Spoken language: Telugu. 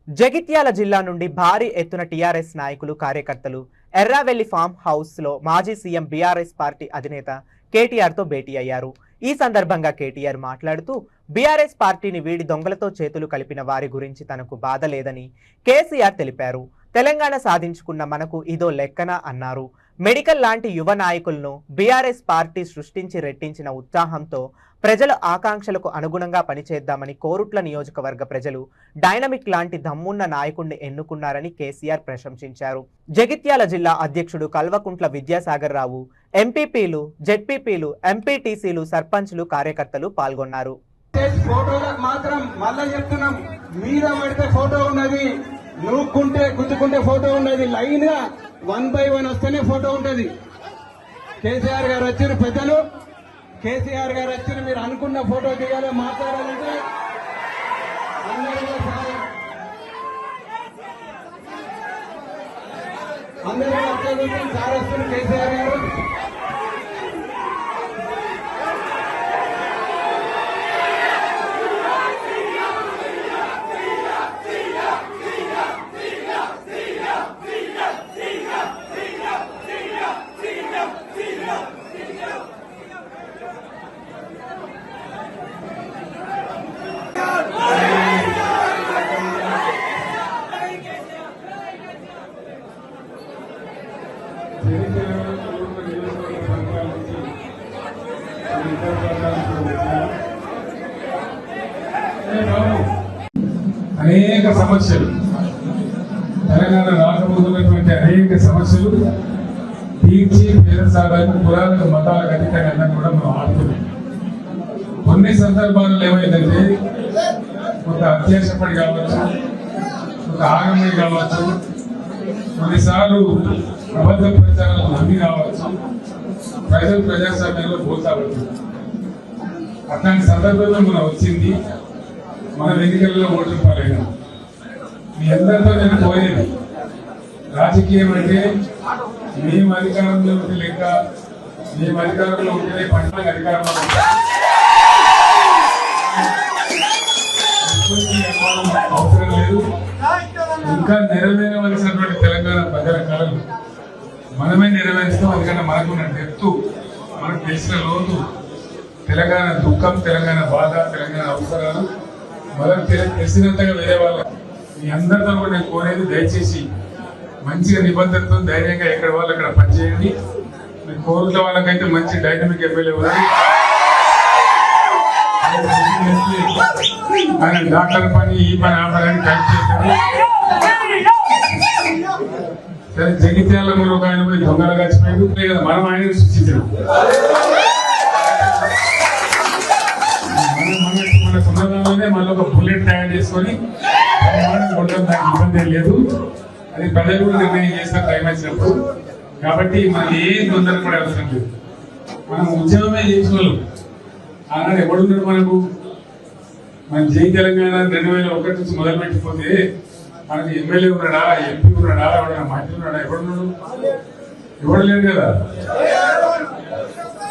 జగిత్యాల జిల్లా నుండి భారీ ఎత్తున టీఆర్ఎస్ నాయకులు కార్యకర్తలు ఎర్రావెల్లి ఫామ్ హౌస్ లో మాజీ సీఎం బీఆర్ఎస్ పార్టీ అధినేత కేటీఆర్ తో భేటీ అయ్యారు. ఈ సందర్భంగా కేటీఆర్ మాట్లాడుతూ బీఆర్ఎస్ పార్టీని వీడి దొంగలతో చేతులు కలిపిన వారి గురించి తనకు బాధ లేదని కేసీఆర్ తెలిపారు. తెలంగాణ సాధించుకున్న మనకు ఇదో లెక్కన అన్నారు. మెడికల్ లాంటి యువ నాయకులను బీఆర్ఎస్ పార్టీ సృష్టించి రెట్టించిన ఉత్సాహంతో ప్రజల ఆకాంక్షలకు అనుగుణంగా పనిచేద్దామని కోరుట్ల నియోజకవర్గ ప్రజలు డైనమిక్ లాంటి దమ్మున్న నాయకుడిని ఎన్నుకున్నారని కేసీఆర్ ప్రశంసించారు. జగిత్యాల జిల్లా అధ్యక్షుడు కల్వకుంట్ల విద్యాసాగర్ రావు, ఎంపీపీలు, జెడ్పీపీలు, ఎంపీటీసీలు, సర్పంచ్లు, కార్యకర్తలు పాల్గొన్నారు. నూక్కుంటే గుద్దుకుంటే ఫోటో ఉన్నది, లైన్ గా 1 by 1 వస్తేనే ఫోటో ఉంటది. కేసీఆర్ గారు వచ్చారు, పెద్దలు కేసీఆర్ గారు వచ్చారు, మీరు అనుకున్న ఫోటో దిగాలి, మాట్లాడాలంటే అందరూ సార్ వస్తున్నారు. కేసీఆర్ గారు అనేక సమస్యలు, తెలంగాణ రాకముందున్నటువంటి అనేక సమస్యలు తీర్చి పేద సాధారణ పురాతన మతాలకు అతీతంగా కూడా మనం ఆడుతున్నాం. కొన్ని సందర్భాల్లో ఏమైందంటే ఒక అత్యాశపడి కావచ్చు, ఒక ఆగమని కావచ్చు, కొన్నిసార్లు అబద్ధ ప్రచారాలు నమ్మి కావచ్చు, ప్రజాస్వామ్యంలో పోతావచ్చు. అట్లాంటి సందర్భంలో మనం వచ్చింది, మనం ఎన్నికల్లో ఓట్లు పాలైనా. మీ అందరితో నేను కోరేది, రాజకీయం అంటే మేము అధికారంలో ఉంటే లేక మేము అధికారంలో ఉంటేనే పంటలకు అధికారంలో అవసరం లేదు. ఇంకా నెరవేరవలసినటువంటి తెలంగాణ ప్రజల కళలు మనమే నెరవేరుస్తాం. అందుకని మనకున్న డెప్త్, మనకు తెలిసిన లోతు, తెలంగాణ దుఃఖం, తెలంగాణ బాధ, తెలంగాణ అవసరాలు మనకు తెలిసినంతగా వేరే వాళ్ళ మీ అందరితో కూడా నేను కోరేది, దయచేసి మంచిగా నిబంధనతో ధైర్యంగా ఎక్కడ వాళ్ళు అక్కడ పనిచేయండి. మీ కోరుట్ల వాళ్ళకైతే మంచి డైనమిక్ ఎమ్మెల్యే ఉన్నారు. ఆయన డాక్టర్ పని, ఈ పని, ఆ పని అని కలిసి చేశారు. సరే, జగిత్యాల కూడా ఒక ఆయన పోయి దొంగలు గచ్చిపోయాడు కదా, మనం ఆయన సృష్టించాడు. మన సమాజంలోనే మళ్ళీ ఒక బుల్లెట్ తయారు చేసుకొని కొట్టడం నాకు ఇబ్బంది లేదు. అది ప్రజలు కూడా నిర్ణయం చేస్తారు టైం వచ్చినప్పుడు. కాబట్టి మనం ఏం తొందరపడే అవసరం లేదు. మనం ఉద్యమమే చేసిన వాళ్ళు. ఆనాడు ఎవడున్నాడు మనకు? మన జై తెలంగాణ 2001 నుంచి మొదలు పెట్టిపోతే మనకి ఎమ్మెల్యే ఉన్నాడా, ఎంపీ ఉన్నాడా, ఎవడన్నా మంత్రి ఉన్నాడా? ఎవడున్నాడు? ఎవడు లేడు కదా.